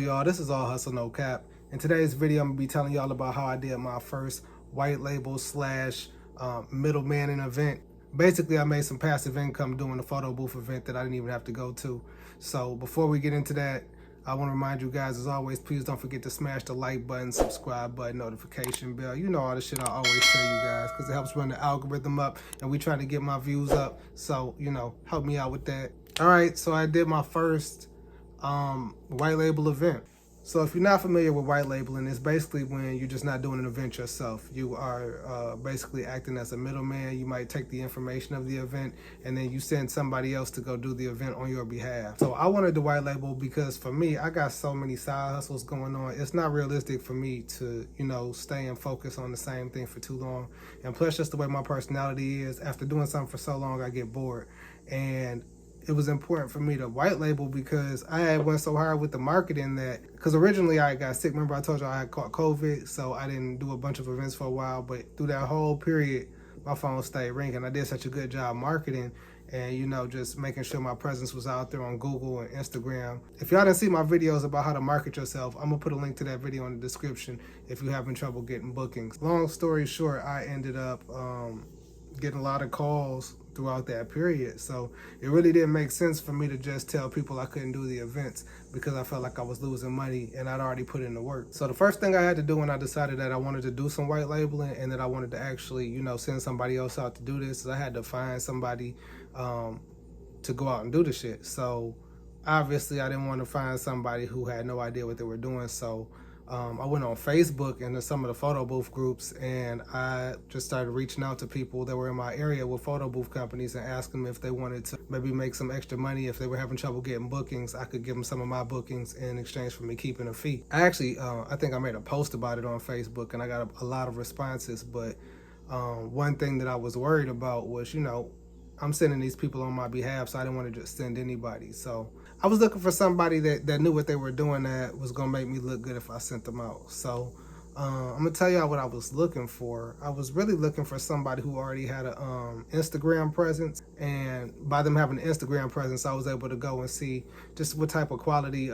Y'all, this is All Hustle No Cap. In today's video, I'm gonna be telling y'all about how I did my first white label slash middleman event. Basically, I made some passive income doing a photo booth event that I didn't even have to go to. So before we get into that, I want to remind you guys, as always, please don't forget to smash the like button, subscribe button, notification bell. You know all the shit I always tell you guys, because it helps run the algorithm up, and we try to get my views up. So, help me out with that. All right, so I did my first white label event. So if you're not familiar with white labeling, it's basically when you're just not doing an event yourself. You are basically acting as a middleman. You might take the information of the event and then you send somebody else to go do the event on your behalf. So I wanted the white label because for me, I got so many side hustles going on. It's not realistic for me to, stay and focus on the same thing for too long. And plus, just the way my personality is, after doing something for so long, I get bored. And it was important for me to white label because I had went so hard with the marketing because originally I got sick. Remember I told you I had caught COVID, so I didn't do a bunch of events for a while, but through that whole period, my phone stayed ringing. I did such a good job marketing and, just making sure my presence was out there on Google and Instagram. If y'all didn't see my videos about how to market yourself, I'm gonna put a link to that video in the description if you're having trouble getting bookings. Long story short, I ended up getting a lot of calls throughout that period. So it really didn't make sense for me to just tell people I couldn't do the events because I felt like I was losing money and I'd already put in the work. So the first thing I had to do when I decided that I wanted to do some white labeling and that I wanted to actually, send somebody else out to do this, is I had to find somebody to go out and do the shit. So obviously I didn't want to find somebody who had no idea what they were doing. So I went on Facebook and to some of the photo booth groups, and I just started reaching out to people that were in my area with photo booth companies and asking them if they wanted to maybe make some extra money. If they were having trouble getting bookings, I could give them some of my bookings in exchange for me keeping a fee. I actually, I think I made a post about it on Facebook and I got a lot of responses, but one thing that I was worried about was, I'm sending these people on my behalf, so I didn't want to just send anybody. So I was looking for somebody that knew what they were doing that was going to make me look good if I sent them out. So I'm going to tell y'all what I was looking for. I was really looking for somebody who already had an Instagram presence. And by them having an Instagram presence, I was able to go and see just what type of quality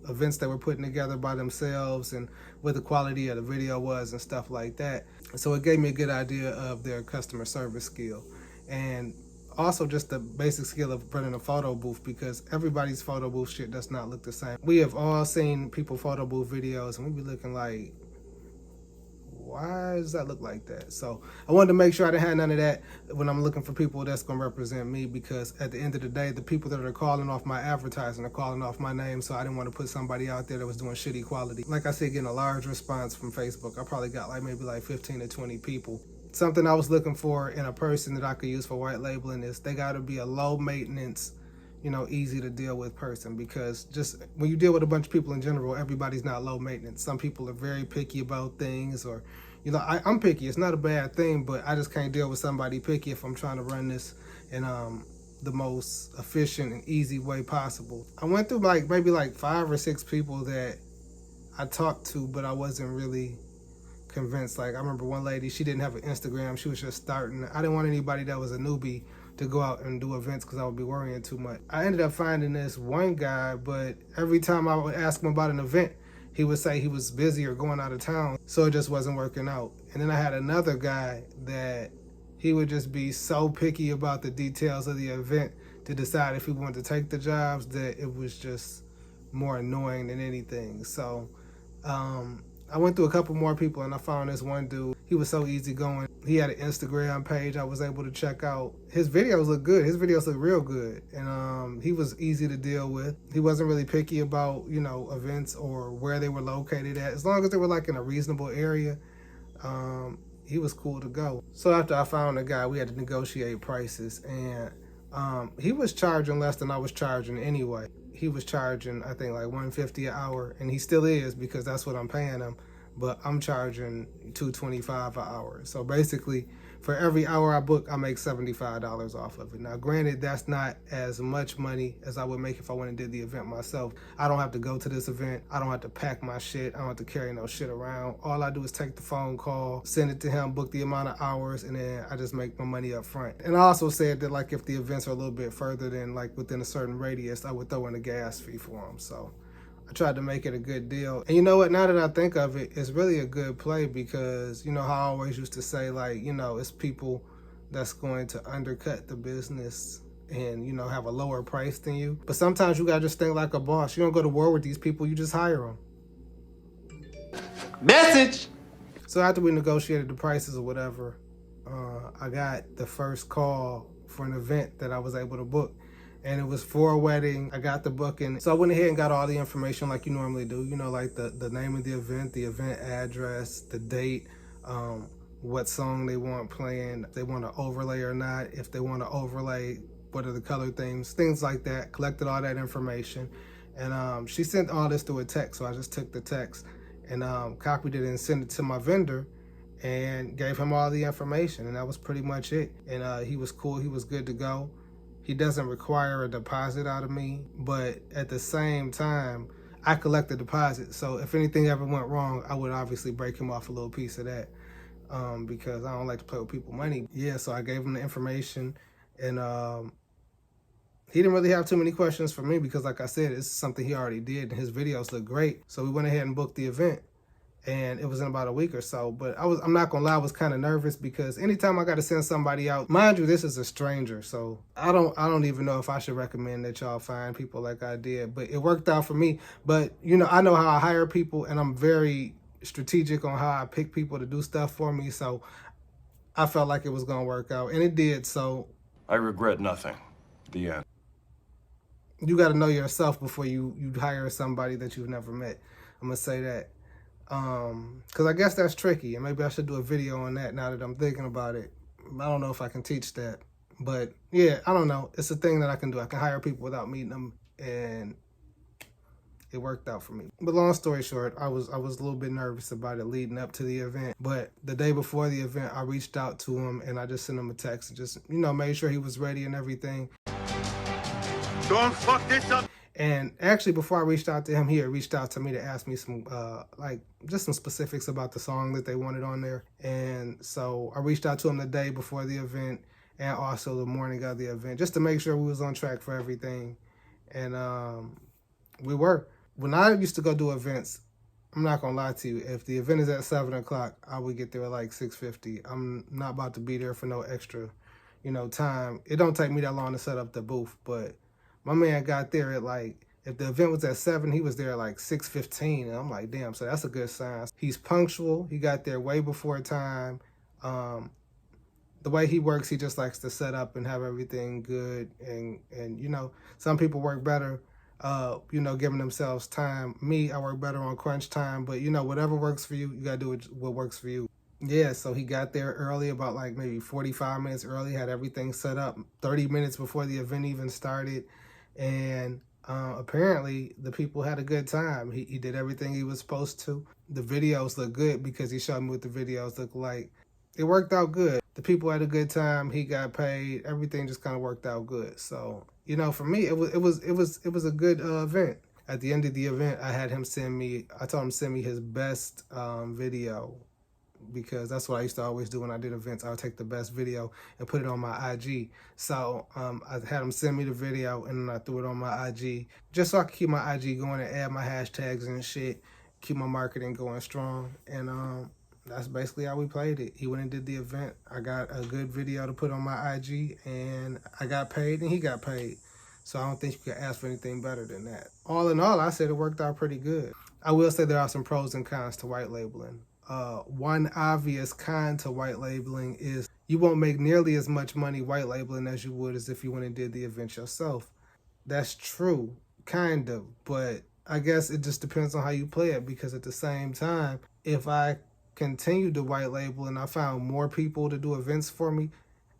events they were putting together by themselves and what the quality of the video was and stuff like that. So it gave me a good idea of their customer service skill. And also just the basic skill of running a photo booth, because everybody's photo booth shit does not look the same. We have all seen people photo booth videos and we be looking like, why does that look like that? So I wanted to make sure I didn't have none of that when I'm looking for people that's going to represent me, because at the end of the day, the people that are calling off my advertising are calling off my name. So I didn't want to put somebody out there that was doing shitty quality. Like I said, getting a large response from Facebook. I probably got maybe 15 to 20 people. Something I was looking for in a person that I could use for white labeling is they got to be a low maintenance, easy to deal with person, because just when you deal with a bunch of people in general, everybody's not low maintenance. Some people are very picky about things, or, I'm picky. It's not a bad thing, but I just can't deal with somebody picky if I'm trying to run this in the most efficient and easy way possible. I went through maybe 5 or 6 people that I talked to, but I wasn't really convinced. I remember one lady, she didn't have an Instagram. She was just starting. I didn't want anybody that was a newbie to go out and do events because I would be worrying too much. I ended up finding this one guy, but every time I would ask him about an event, he would say he was busy or going out of town, so it just wasn't working out. And then I had another guy that he would just be so picky about the details of the event to decide if he wanted to take the jobs that it was just more annoying than anything. So I went through a couple more people and I found this one dude. He was so easygoing. He had an Instagram page I was able to check out. His videos look good. His videos look real good. And he was easy to deal with. He wasn't really picky about, events or where they were located at. As long as they were in a reasonable area, he was cool to go. So after I found a guy, we had to negotiate prices. And he was charging less than I was charging anyway. He was charging, I think, $150 an hour, and he still is because that's what I'm paying him. But I'm charging $225 an hour. So basically, for every hour I book, I make $75 off of it. Now, granted, that's not as much money as I would make if I went and did the event myself. I don't have to go to this event. I don't have to pack my shit. I don't have to carry no shit around. All I do is take the phone call, send it to him, book the amount of hours, and then I just make my money up front. And I also said that if the events are a little bit further than within a certain radius, I would throw in a gas fee for them. So I tried to make it a good deal. And you know what, now that I think of it, it's really a good play because, you know, how I always used to say, like, you know, it's people that's going to undercut the business and, you know, have a lower price than you. But sometimes you gotta just think like a boss. You don't go to war with these people, you just hire them. Message! So after we negotiated the prices or whatever, I got the first call for an event that I was able to book. And it was for a wedding. I got the booking. So I went ahead and got all the information like you normally do. You know, like the name of the event address, the date, what song they want playing, if they want to overlay or not, if they want to overlay, what are the color themes, things like that. Collected all that information. And she sent all this through a text. So I just took the text and copied it and sent it to my vendor and gave him all the information. And that was pretty much it. And he was cool. He was good to go. He doesn't require a deposit out of me, but at the same time, I collect the deposit. So if anything ever went wrong, I would obviously break him off a little piece of that because I don't like to play with people's money. Yeah, so I gave him the information, and he didn't really have too many questions for me because, like I said, it's something he already did, and his videos look great. So we went ahead and booked the event. And it was in about a week or so. But I'm not gonna lie, I was kind of nervous because anytime I got to send somebody out, mind you, this is a stranger, so I don't even know if I should recommend that y'all find people like I did. But it worked out for me. But you know, I know how I hire people, and I'm very strategic on how I pick people to do stuff for me. So I felt like it was gonna work out, and it did. So I regret nothing. The end. You got to know yourself before you hire somebody that you've never met. I'm gonna say that. Because I guess that's tricky, and maybe I should do a video on that now that I'm thinking about it. I don't know if I can teach that, but yeah, I don't know. It's a thing that I can do. I can hire people without meeting them, and it worked out for me. But long story short, I was a little bit nervous about it leading up to the event, but the day before the event, I reached out to him and I just sent him a text and just, you know, made sure he was ready and everything. Don't fuck this up! And actually, before I reached out to him, he had reached out to me to ask me some, just some specifics about the song that they wanted on there. And so I reached out to him the day before the event and also the morning of the event, just to make sure we was on track for everything. And we were. When I used to go do events, I'm not gonna lie to you, if the event is at 7 o'clock, I would get there at like 6:50. I'm not about to be there for no extra, you know, time. It don't take me that long to set up the booth, but my man got there at like, if the event was at 7, he was there at like 6:15. And I'm like, damn, so that's a good sign. He's punctual. He got there way before time. The way he works, he just likes to set up and have everything good. And you know, some people work better, you know, giving themselves time. Me, I work better on crunch time. But, you know, whatever works for you, you got to do what works for you. Yeah, so he got there early, about like maybe 45 minutes early, had everything set up 30 minutes before the event even started. And apparently the people had a good time. He did everything he was supposed to. The videos look good because he showed me what the videos look like. It worked out good. The people had a good time. He got paid. Everything just kind of worked out good. So, you know, for me, it was a good event. At the end of the event, I told him to send me his best video, because that's what I used to always do when I did events. I would take the best video and put it on my IG. So I had him send me the video, and then I threw it on my IG just so I could keep my IG going and add my hashtags and shit, keep my marketing going strong. And that's basically how we played it. He went and did the event. I got a good video to put on my IG, and I got paid and he got paid. So I don't think you could ask for anything better than that. All in all, I said it worked out pretty good. I will say there are some pros and cons to white labeling. One obvious con to white labeling is you won't make nearly as much money white labeling as you would as if you went and did the event yourself. That's true, kind of, but I guess it just depends on how you play it, because at the same time, if I continued to white label and I found more people to do events for me,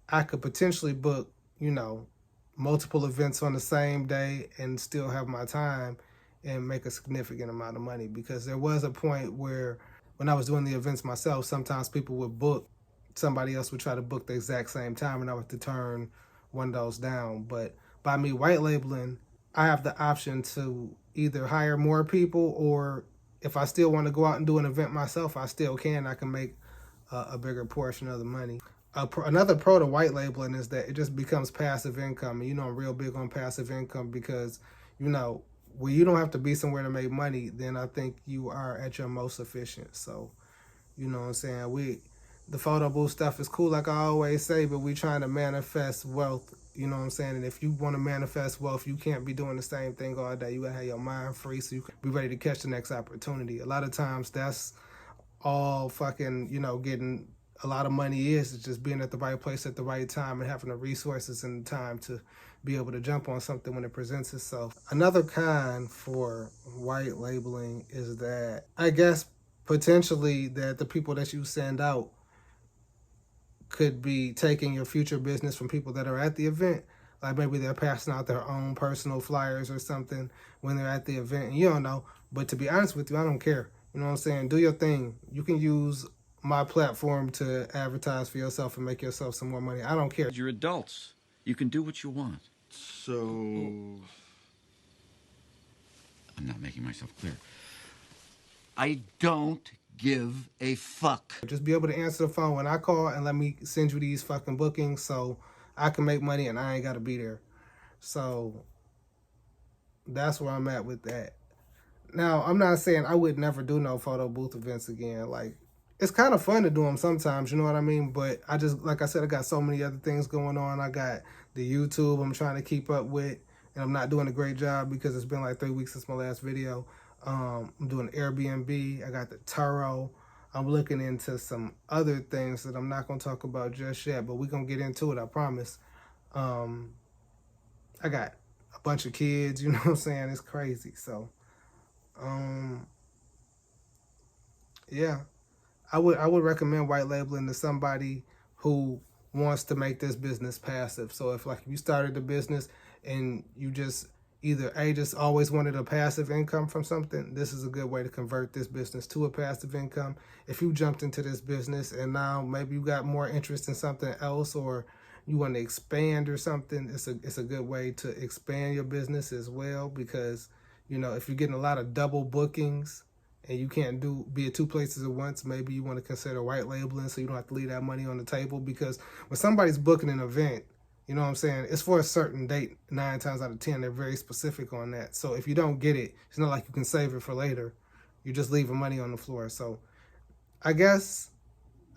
I could potentially book, you know, multiple events on the same day and still have my time and make a significant amount of money. Because there was a point where when I was doing the events myself, sometimes people would book, somebody else would try to book the exact same time, and I would have to turn one of those down. But by me white labeling, I have the option to either hire more people, or if I still want to go out and do an event myself, I still can. I can make a bigger portion of the money. Another pro to white labeling is that it just becomes passive income. And you know, I'm real big on passive income because, you know, when you don't have to be somewhere to make money, then I think you are at your most efficient. So, you know what I'm saying? The photo booth stuff is cool, like I always say, but we trying to manifest wealth. You know what I'm saying? And if you want to manifest wealth, you can't be doing the same thing all day. You gotta have your mind free so you can be ready to catch the next opportunity. A lot of times that's all fucking, getting a lot of money is just being at the right place at the right time and having the resources and the time to be able to jump on something when it presents itself. Another con for white labeling is that I guess potentially that the people that you send out could be taking your future business from people that are at the event. Like maybe they're passing out their own personal flyers or something when they're at the event. And you don't know. But to be honest with you, I don't care. You know what I'm saying? Do your thing. You can use my platform to advertise for yourself and make yourself some more money. I don't care. You're adults. You can do what you want. So... I'm not making myself clear. I don't give a fuck. Just be able to answer the phone when I call and let me send you these fucking bookings so I can make money and I ain't got to be there. So that's where I'm at with that. Now, I'm not saying I would never do no photo booth events again. Like, it's kind of fun to do them sometimes, you know what I mean? But I just, like I said, I got so many other things going on. I got the YouTube I'm trying to keep up with, and I'm not doing a great job because it's been like 3 weeks since my last video. I'm doing Airbnb. I got the Turo. I'm looking into some other things that I'm not going to talk about just yet, but we're going to get into it, I promise. I got a bunch of kids, you know what I'm saying? It's crazy. So, yeah, I would recommend white labeling to somebody who wants to make this business passive. So if you started a business and you just either just always wanted a passive income from something, this is a good way to convert this business to a passive income. If you jumped into this business and now maybe you got more interest in something else, or you want to expand or something, it's a good way to expand your business as well, because if you're getting a lot of double bookings and you can't be at 2 places at once, maybe you want to consider white labeling so you don't have to leave that money on the table. Because when somebody's booking an event, you know what I'm saying, it's for a certain date. 9 times out of 10, they're very specific on that. So if you don't get it, it's not like you can save it for later. You're just leaving money on the floor. So I guess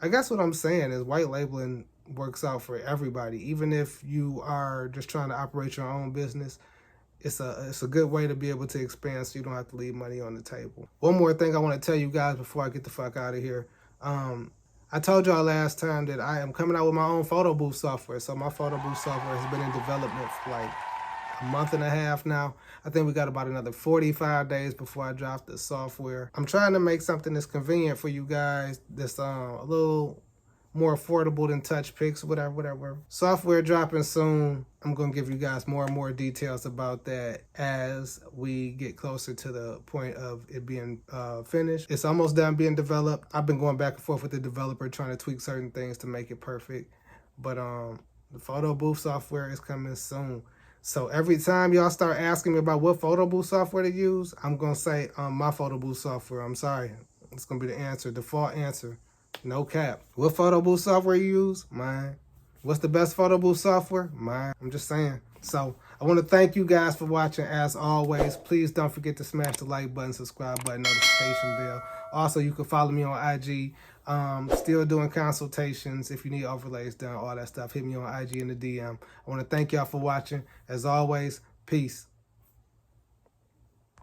what I'm saying is white labeling works out for everybody. Even if you are just trying to operate your own business, it's a good way to be able to expand so you don't have to leave money on the table. One more thing I want to tell you guys before I get the fuck out of here. I told y'all last time that I am coming out with my own photo booth software. So my photo booth software has been in development for like a month and a half now. I think we got about another 45 days before I drop the software. I'm trying to make something that's convenient for you guys, that's a little more affordable than TouchPix, whatever. Software dropping soon. I'm going to give you guys more and more details about that as we get closer to the point of it being finished. It's almost done being developed. I've been going back and forth with the developer trying to tweak certain things to make it perfect. But the photo booth software is coming soon. So every time y'all start asking me about what photo booth software to use, I'm going to say my photo booth software. I'm sorry. It's going to be the answer, default answer. No cap. What photo booth software you use? Mine. What's the best photo booth software? Mine. I'm just saying. So I want to thank you guys for watching. As always, please don't forget to smash the like button, subscribe button, notification bell. Also, you can follow me on IG. Still doing consultations. If you need overlays done, all that stuff, hit me on IG in the DM. I want to thank y'all for watching. As always, peace.